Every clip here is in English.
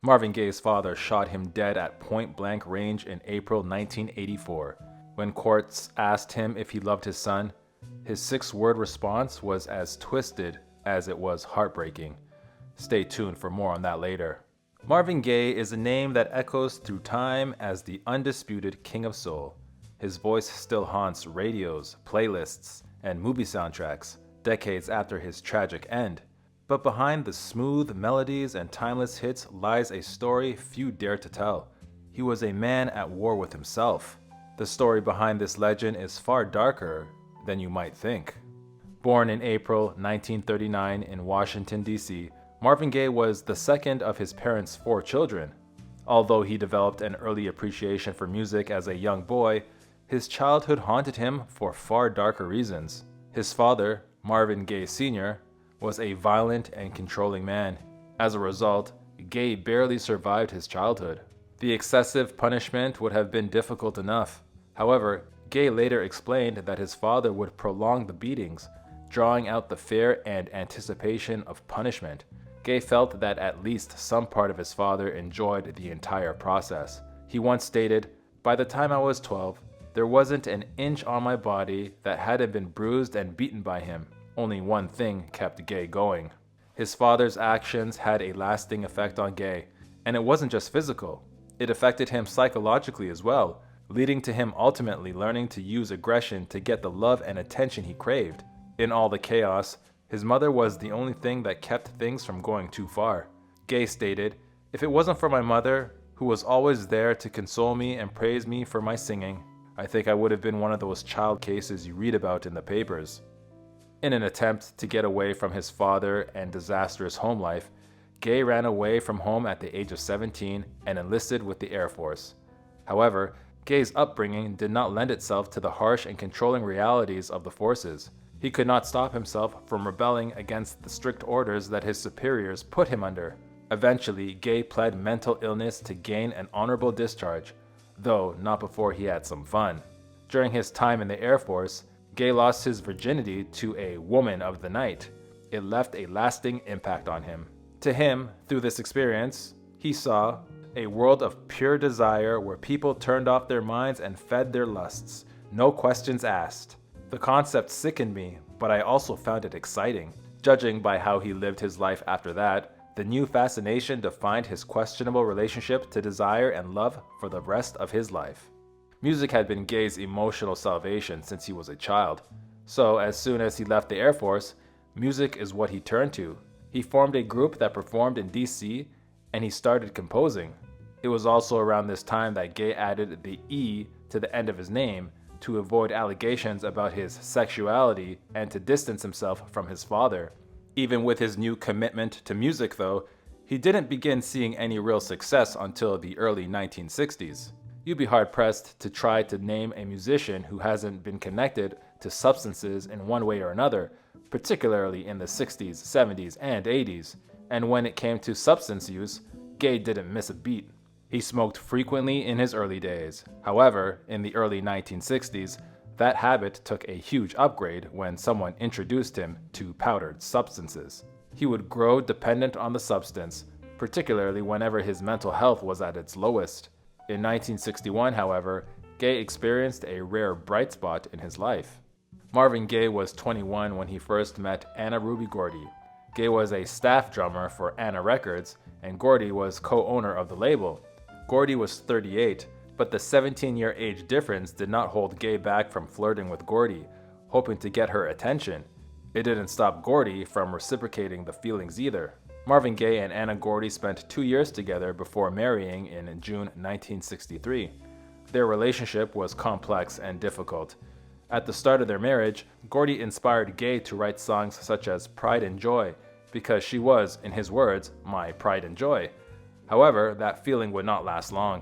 Marvin Gaye's father shot him dead at point-blank range in April 1984. When courts asked him if he loved his son, his six-word response was as twisted as it was heartbreaking. Stay tuned for more on that later. Marvin Gaye is a name that echoes through time as the undisputed king of soul. His voice still haunts radios, playlists, and movie soundtracks decades after his tragic end. But behind the smooth melodies and timeless hits lies a story few dare to tell. He was a man at war with himself. The story behind this legend is far darker than you might think. Born in April 1939 in Washington, D.C., Marvin Gaye was the second of his parents' four children. Although he developed an early appreciation for music as a young boy, his childhood haunted him for far darker reasons. His father, Marvin Gaye Sr., was a violent and controlling man. As a result, Gaye barely survived his childhood. The excessive punishment would have been difficult enough. However, Gaye later explained that his father would prolong the beatings, drawing out the fear and anticipation of punishment. Gaye felt that at least some part of his father enjoyed the entire process. He once stated, "By the time I was 12, there wasn't an inch on my body that hadn't been bruised and beaten by him." Only one thing kept Gaye going. His father's actions had a lasting effect on Gaye, and it wasn't just physical. It affected him psychologically as well, leading to him ultimately learning to use aggression to get the love and attention he craved. In all the chaos, his mother was the only thing that kept things from going too far. Gaye stated, "If it wasn't for my mother, who was always there to console me and praise me for my singing, I think I would have been one of those child cases you read about in the papers." In an attempt to get away from his father and disastrous home life, Gaye ran away from home at the age of 17 and enlisted with the Air Force. However, Gaye's upbringing did not lend itself to the harsh and controlling realities of the forces. He could not stop himself from rebelling against the strict orders that his superiors put him under. Eventually, Gaye pled mental illness to gain an honorable discharge, though not before he had some fun. During his time in the Air Force, Gaye lost his virginity to a woman of the night. It left a lasting impact on him. To him, through this experience, he saw a world of pure desire where people turned off their minds and fed their lusts, no questions asked. The concept sickened me, but I also found it exciting. Judging by how he lived his life after that, the new fascination defined his questionable relationship to desire and love for the rest of his life. Music had been Gaye's emotional salvation since he was a child, so as soon as he left the Air Force, music is what he turned to. He formed a group that performed in DC, and he started composing. It was also around this time that Gaye added the E to the end of his name to avoid allegations about his sexuality and to distance himself from his father. Even with his new commitment to music, though, he didn't begin seeing any real success until the early 1960s. You'd be hard-pressed to try to name a musician who hasn't been connected to substances in one way or another, particularly in the 60s, 70s, and 80s. And when it came to substance use, Gaye didn't miss a beat. He smoked frequently in his early days. However, in the early 1960s, that habit took a huge upgrade when someone introduced him to powdered substances. He would grow dependent on the substance, particularly whenever his mental health was at its lowest. In 1961, however, Gaye experienced a rare bright spot in his life. Marvin Gaye was 21 when he first met Anna Ruby Gordy. Gaye was a staff drummer for Anna Records, and Gordy was co-owner of the label. Gordy was 38, but the 17-year age difference did not hold Gaye back from flirting with Gordy, hoping to get her attention. It didn't stop Gordy from reciprocating the feelings either. Marvin Gaye and Anna Gordy spent 2 years together before marrying in June 1963. Their relationship was complex and difficult. At the start of their marriage, Gordy inspired Gaye to write songs such as Pride and Joy, because she was, in his words, my pride and joy. However, that feeling would not last long.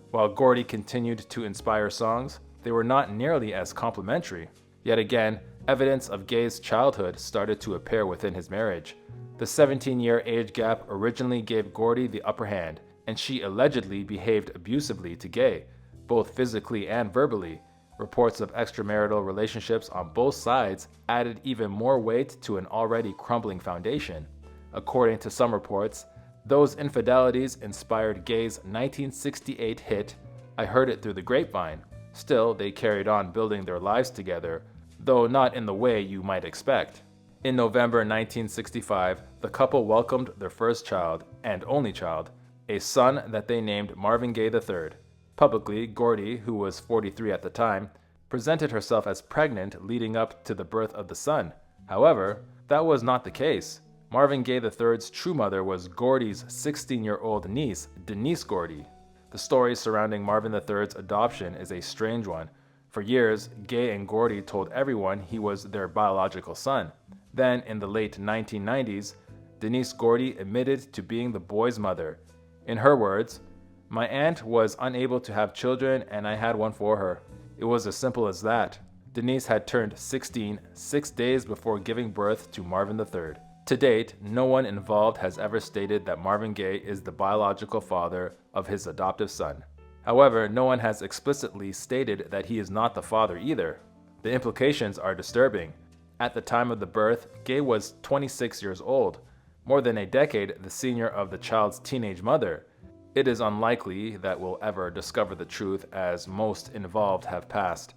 While Gordy continued to inspire songs, they were not nearly as complimentary. Yet again, evidence of Gaye's childhood started to appear within his marriage. The 17-year age gap originally gave Gordy the upper hand, and she allegedly behaved abusively to Gaye, both physically and verbally. Reports of extramarital relationships on both sides added even more weight to an already crumbling foundation. According to some reports, those infidelities inspired Gaye's 1968 hit, I Heard It Through the Grapevine. Still, they carried on building their lives together, though not in the way you might expect. In November 1965, the couple welcomed their first child, and only child, a son that they named Marvin Gaye III. Publicly, Gordy, who was 43 at the time, presented herself as pregnant leading up to the birth of the son. However, that was not the case. Marvin Gaye III's true mother was Gordy's 16-year-old niece, Denise Gordy. The story surrounding Marvin III's adoption is a strange one. For years, Gaye and Gordy told everyone he was their biological son. Then, in the late 1990s, Denise Gordy admitted to being the boy's mother. In her words, "My aunt was unable to have children and I had one for her. It was as simple as that." Denise had turned 16 6 days before giving birth to Marvin III. To date, no one involved has ever stated that Marvin Gaye is the biological father of his adoptive son. However, no one has explicitly stated that he is not the father either. The implications are disturbing. At the time of the birth, Gaye was 26 years old, more than a decade the senior of the child's teenage mother. It is unlikely that we'll ever discover the truth, as most involved have passed.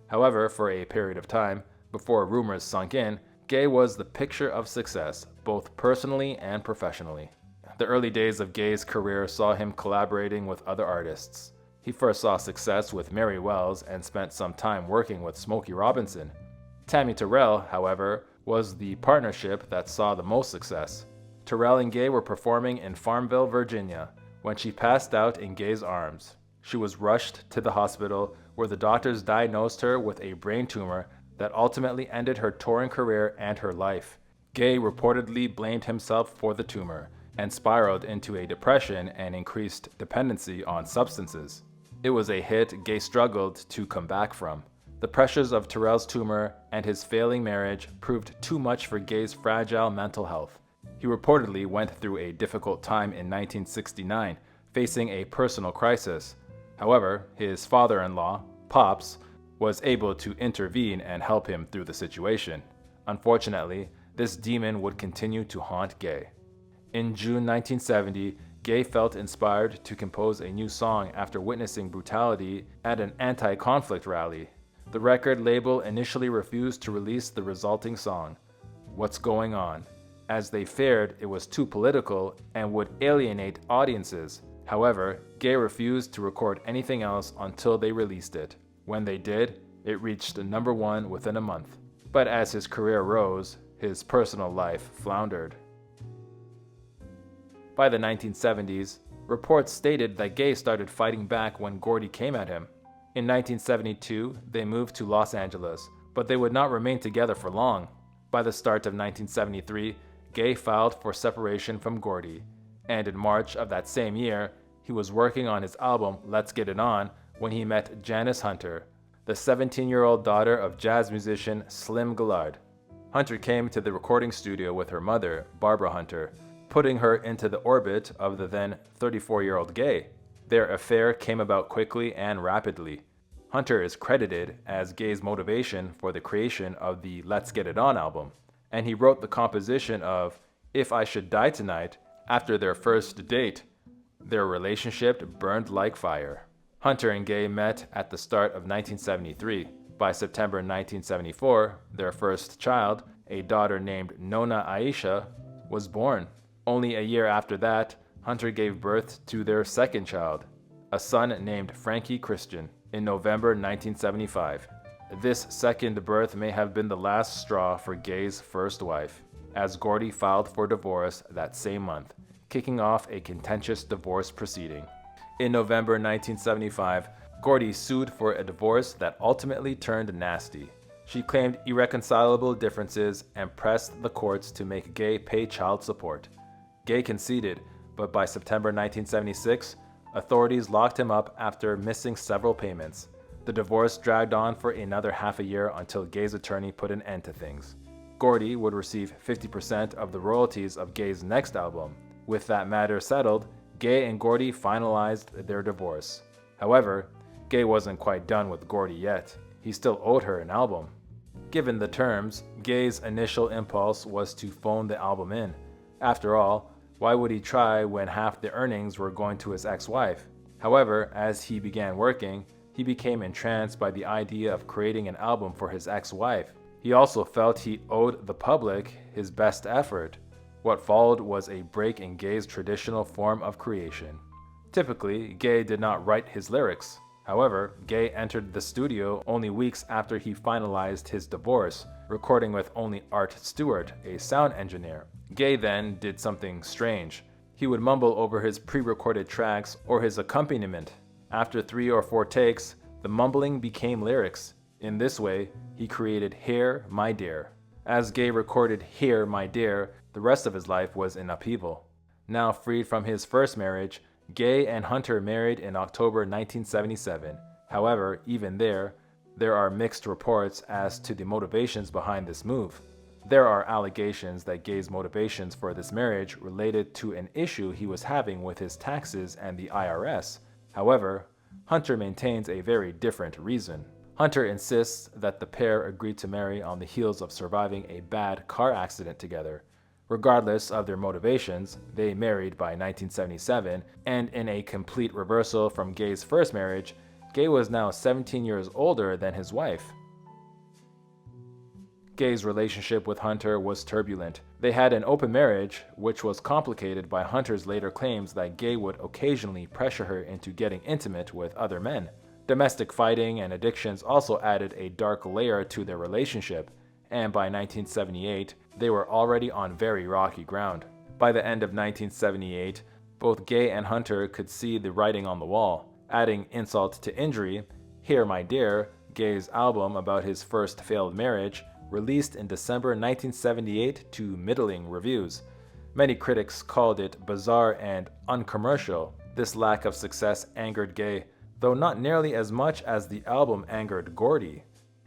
However, for a period of time, before rumors sunk in, Gaye was the picture of success, both personally and professionally. The early days of Gaye's career saw him collaborating with other artists. He first saw success with Mary Wells and spent some time working with Smokey Robinson. Tammy Terrell, however, was the partnership that saw the most success. Terrell and Gaye were performing in Farmville, Virginia, when she passed out in Gaye's arms. She was rushed to the hospital, where the doctors diagnosed her with a brain tumor that ultimately ended her touring career and her life. Gaye reportedly blamed himself for the tumor and spiraled into a depression and increased dependency on substances. It was a hit Gaye struggled to come back from. The pressures of Terrell's tumor and his failing marriage proved too much for Gaye's fragile mental health. He reportedly went through a difficult time in 1969, facing a personal crisis. However, his father-in-law, Pops, was able to intervene and help him through the situation. Unfortunately, this demon would continue to haunt Gaye. In June 1970, Gaye felt inspired to compose a new song after witnessing brutality at an anti-conflict rally. The record label initially refused to release the resulting song, What's Going On, as they feared it was too political and would alienate audiences. However, Gaye refused to record anything else until they released it. When they did, it reached number 1 within a month. But as his career rose, his personal life floundered. By the 1970s, reports stated that Gaye started fighting back when Gordy came at him. In 1972, they moved to Los Angeles, but they would not remain together for long. By the start of 1973, Gaye filed for separation from Gordy, and in March of that same year, he was working on his album Let's Get It On when he met Janice Hunter, the 17-year-old daughter of jazz musician Slim Gillard. Hunter came to the recording studio with her mother, Barbara Hunter, putting her into the orbit of the then 34-year-old Gaye. Their affair came about quickly and rapidly. Hunter is credited as Gaye's motivation for the creation of the Let's Get It On album, and he wrote the composition of If I Should Die Tonight after their first date. Their relationship burned like fire. Hunter and Gaye met at the start of 1973. By September 1974, their first child, a daughter named Nona Aisha, was born. Only a year after that, Hunter gave birth to their second child, a son named Frankie Christian, in November 1975. This second birth may have been the last straw for Gaye's first wife, as Gordy filed for divorce that same month, kicking off a contentious divorce proceeding. In November 1975, Gordy sued for a divorce that ultimately turned nasty. She claimed irreconcilable differences and pressed the courts to make Gaye pay child support. Gaye conceded, but by September 1976, authorities locked him up after missing several payments. The divorce dragged on for another half a year until Gaye's attorney put an end to things. Gordy would receive 50% of the royalties of Gaye's next album. With that matter settled, Gaye and Gordy finalized their divorce. However, Gaye wasn't quite done with Gordy yet. He still owed her an album. Given the terms, Gaye's initial impulse was to phone the album in. After all, why would he try when half the earnings were going to his ex-wife? However, as he began working, he became entranced by the idea of creating an album for his ex-wife. He also felt he owed the public his best effort. What followed was a break in Gaye's traditional form of creation. Typically, Gaye did not write his lyrics. However, Gaye entered the studio only weeks after he finalized his divorce, recording with only Art Stewart, a sound engineer. Gaye then did something strange. He would mumble over his pre-recorded tracks or his accompaniment. After 3 or 4 takes, the mumbling became lyrics. In this way, he created Here, My Dear. As Gaye recorded Here, My Dear, the rest of his life was in upheaval. Now freed from his first marriage, Gaye and Hunter married in October 1977. However, even there are mixed reports as to the motivations behind this move. There are allegations that Gaye's motivations for this marriage related to an issue he was having with his taxes and the IRS. However, Hunter maintains a very different reason. Hunter insists that the pair agreed to marry on the heels of surviving a bad car accident together. Regardless of their motivations, they married by 1977, and in a complete reversal from Gaye's first marriage, Gaye was now 17 years older than his wife. Gaye's relationship with Hunter was turbulent. They had an open marriage, which was complicated by Hunter's later claims that Gaye would occasionally pressure her into getting intimate with other men. Domestic fighting and addictions also added a dark layer to their relationship, and by 1978, they were already on very rocky ground. By the end of 1978, both Gaye and Hunter could see the writing on the wall. Adding insult to injury, Here My Dear, Gaye's album about his first failed marriage, released in December 1978 to middling reviews. Many critics called it bizarre and uncommercial. This lack of success angered Gaye, though not nearly as much as the album angered Gordy.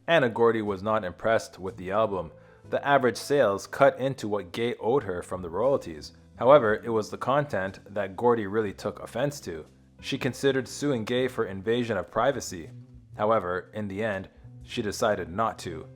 Anna Gordy was not impressed with the album. The average sales cut into what Gaye owed her from the royalties. However, it was the content that Gordy really took offense to. She considered suing Gaye for invasion of privacy. However, in the end, she decided not to.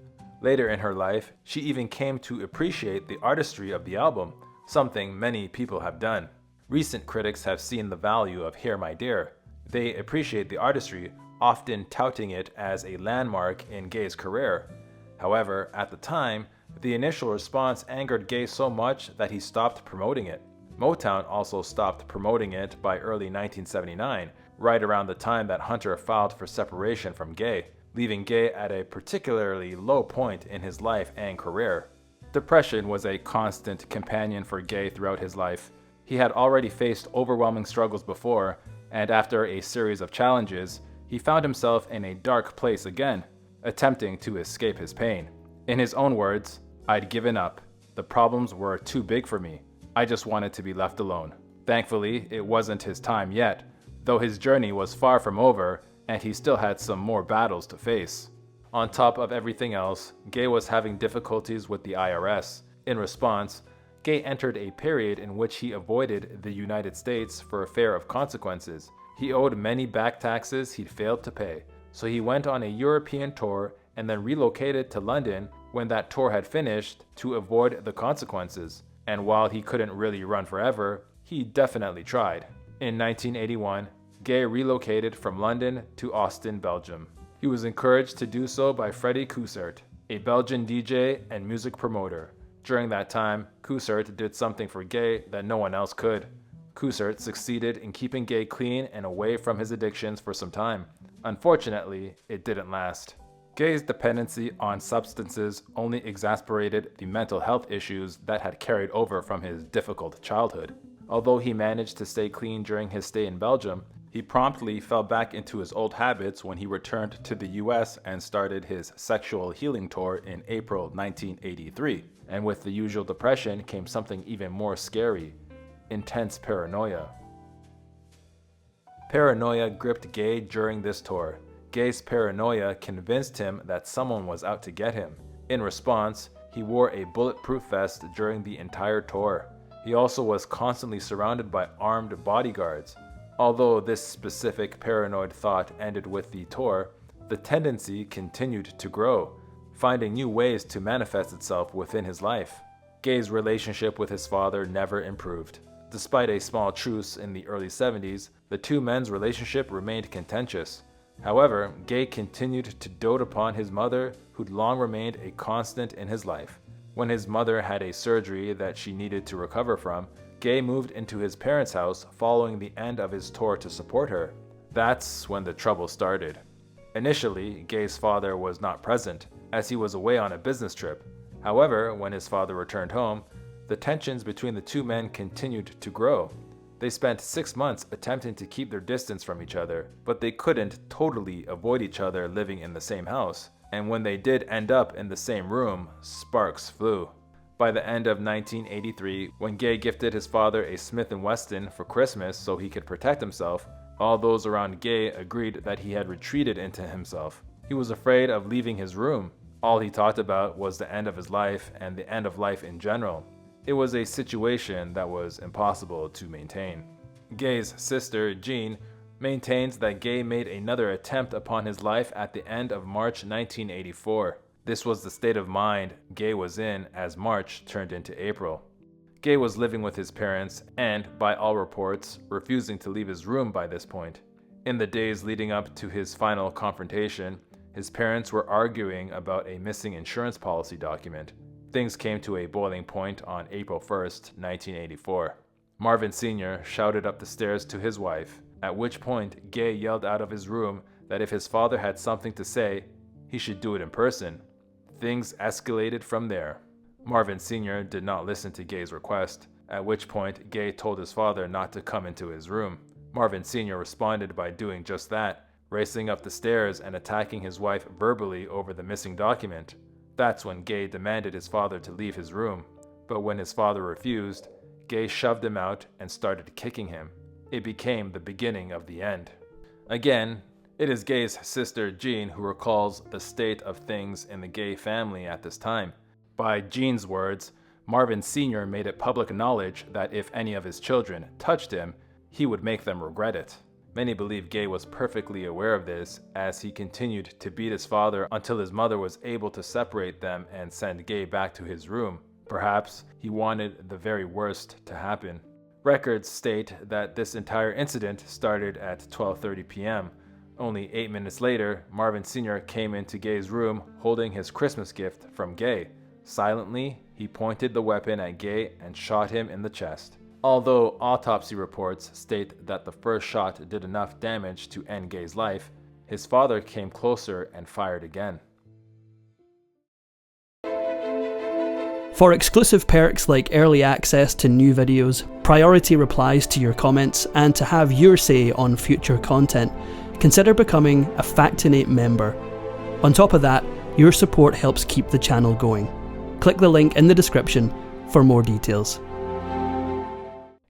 Later in her life, she even came to appreciate the artistry of the album, something many people have done. Recent critics have seen the value of Here My Dear. They appreciate the artistry, often touting it as a landmark in Gaye's career. However, at the time, the initial response angered Gaye so much that he stopped promoting it. Motown also stopped promoting it by early 1979, right around the time that Hunter filed for separation from Gaye, leaving Gaye at a particularly low point in his life and career. Depression was a constant companion for Gaye throughout his life. He had already faced overwhelming struggles before, and after a series of challenges, he found himself in a dark place again, attempting to escape his pain. In his own words, "I'd given up. The problems were too big for me. I just wanted to be left alone." Thankfully, it wasn't his time yet, though his journey was far from over, and he still had some more battles to face. On top of everything else, Gaye was having difficulties with the IRS. In response, Gaye entered a period in which he avoided the United States for fear of consequences. He owed many back taxes he'd failed to pay, so he went on a European tour and then relocated to London when that tour had finished to avoid the consequences. And while he couldn't really run forever, he definitely tried. In 1981, Gaye relocated from London to Austin, Belgium. He was encouraged to do so by Freddie Coussert, a Belgian DJ and music promoter. During that time, Coussert did something for Gaye that no one else could. Coussert succeeded in keeping Gaye clean and away from his addictions for some time. Unfortunately, it didn't last. Gaye's dependency on substances only exasperated the mental health issues that had carried over from his difficult childhood. Although he managed to stay clean during his stay in Belgium, he promptly fell back into his old habits when he returned to the US and started his sexual healing tour in April 1983. And with the usual depression came something even more scary: intense paranoia. Paranoia gripped Gaye during this tour. Gaye's paranoia convinced him that someone was out to get him. In response, he wore a bulletproof vest during the entire tour. He also was constantly surrounded by armed bodyguards. Although this specific paranoid thought ended with the tour, the tendency continued to grow, finding new ways to manifest itself within his life. Gaye's relationship with his father never improved. Despite a small truce in the early 70s, the two men's relationship remained contentious. However, Gaye continued to dote upon his mother, who'd long remained a constant in his life. When his mother had a surgery that she needed to recover from, Gaye moved into his parents' house following the end of his tour to support her. That's when the trouble started. Initially, Gaye's father was not present, as he was away on a business trip. However, when his father returned home, the tensions between the two men continued to grow. They spent 6 months attempting to keep their distance from each other, but they couldn't totally avoid each other living in the same house. And when they did end up in the same room, sparks flew. By the end of 1983, when Gaye gifted his father a Smith & Wesson for Christmas so he could protect himself, all those around Gaye agreed that he had retreated into himself. He was afraid of leaving his room. All he talked about was the end of his life and the end of life in general. It was a situation that was impossible to maintain. Gaye's sister, Jean, maintains that Gaye made another attempt upon his life at the end of March 1984. This was the state of mind Gaye was in as March turned into April. Gaye was living with his parents and, by all reports, refusing to leave his room by this point. In the days leading up to his final confrontation, his parents were arguing about a missing insurance policy document. Things came to a boiling point on April 1st, 1984. Marvin Sr. shouted up the stairs to his wife, at which point Gaye yelled out of his room that if his father had something to say, he should do it in person. Things escalated from there. Marvin Sr. did not listen to Gaye's request, at which point Gaye told his father not to come into his room. Marvin Sr. responded by doing just that, racing up the stairs and attacking his wife verbally over the missing document. That's when Gaye demanded his father to leave his room, but when his father refused, Gaye shoved him out and started kicking him. It became the beginning of the end. Again, it is Gaye's sister Jean who recalls the state of things in the Gaye family at this time. By Jean's words, Marvin Sr. made it public knowledge that if any of his children touched him, he would make them regret it. Many believe Gaye was perfectly aware of this, as he continued to beat his father until his mother was able to separate them and send Gaye back to his room. Perhaps he wanted the very worst to happen. Records state that this entire incident started at 12:30 p.m. Only 8 minutes later, Marvin Sr. came into Gaye's room holding his Christmas gift from Gaye. Silently, he pointed the weapon at Gaye and shot him in the chest. Although autopsy reports state that the first shot did enough damage to end Gaye's life, his father came closer and fired again. For exclusive perks like early access to new videos, priority replies to your comments, and to have your say on future content, consider becoming a Factinate member. On top of that, your support helps keep the channel going. Click the link in the description for more details.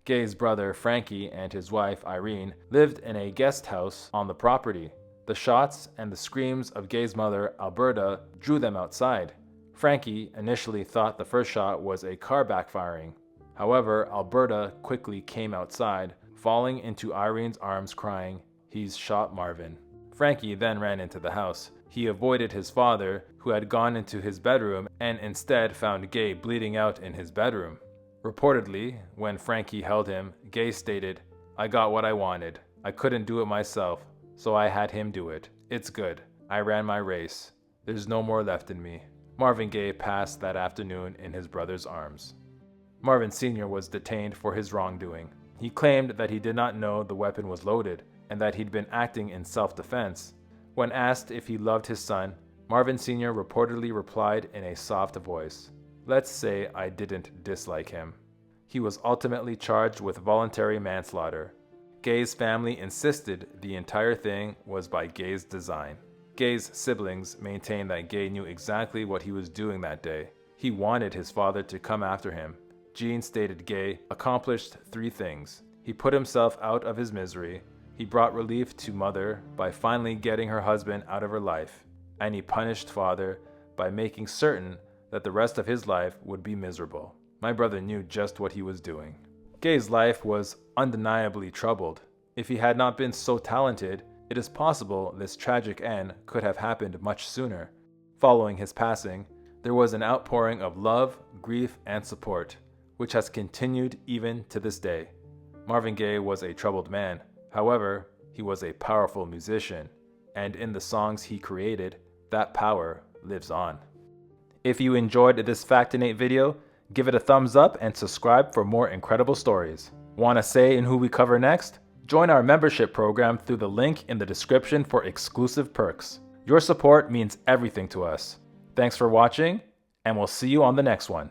Gaye's brother Frankie and his wife Irene lived in a guest house on the property. The shots and the screams of Gaye's mother Alberta drew them outside. Frankie initially thought the first shot was a car backfiring. However, Alberta quickly came outside, falling into Irene's arms crying, "He's shot Marvin." Frankie then ran into the house. He avoided his father, who had gone into his bedroom, and instead found Gaye bleeding out in his bedroom. Reportedly, when Frankie held him, Gaye stated, "I got what I wanted. I couldn't do it myself, so I had him do it. It's good. I ran my race. There's no more left in me." Marvin Gaye passed that afternoon in his brother's arms. Marvin Sr. was detained for his wrongdoing. He claimed that he did not know the weapon was loaded and that he'd been acting in self-defense. When asked if he loved his son, Marvin Sr. reportedly replied in a soft voice, "Let's say I didn't dislike him." He was ultimately charged with voluntary manslaughter. Gaye's family insisted the entire thing was by Gaye's design. Gaye's siblings maintain that Gaye knew exactly what he was doing that day. He wanted his father to come after him. Jean stated Gaye accomplished 3 things. He put himself out of his misery, he brought relief to mother by finally getting her husband out of her life, and he punished father by making certain that the rest of his life would be miserable. My brother knew just what he was doing. Gaye's life was undeniably troubled. If he had not been so talented, it is possible this tragic end could have happened much sooner. Following his passing, There was an outpouring of love, grief, and support, which has continued even to this day. Marvin Gaye was a troubled man. However, he was a powerful musician, and in the songs he created, that power lives on. If you enjoyed this Factinate video, give it a thumbs up and subscribe for more incredible stories. Want a say in who we cover next? Join our membership program through the link in the description for exclusive perks. Your support means everything to us. Thanks for watching, and we'll see you on the next one.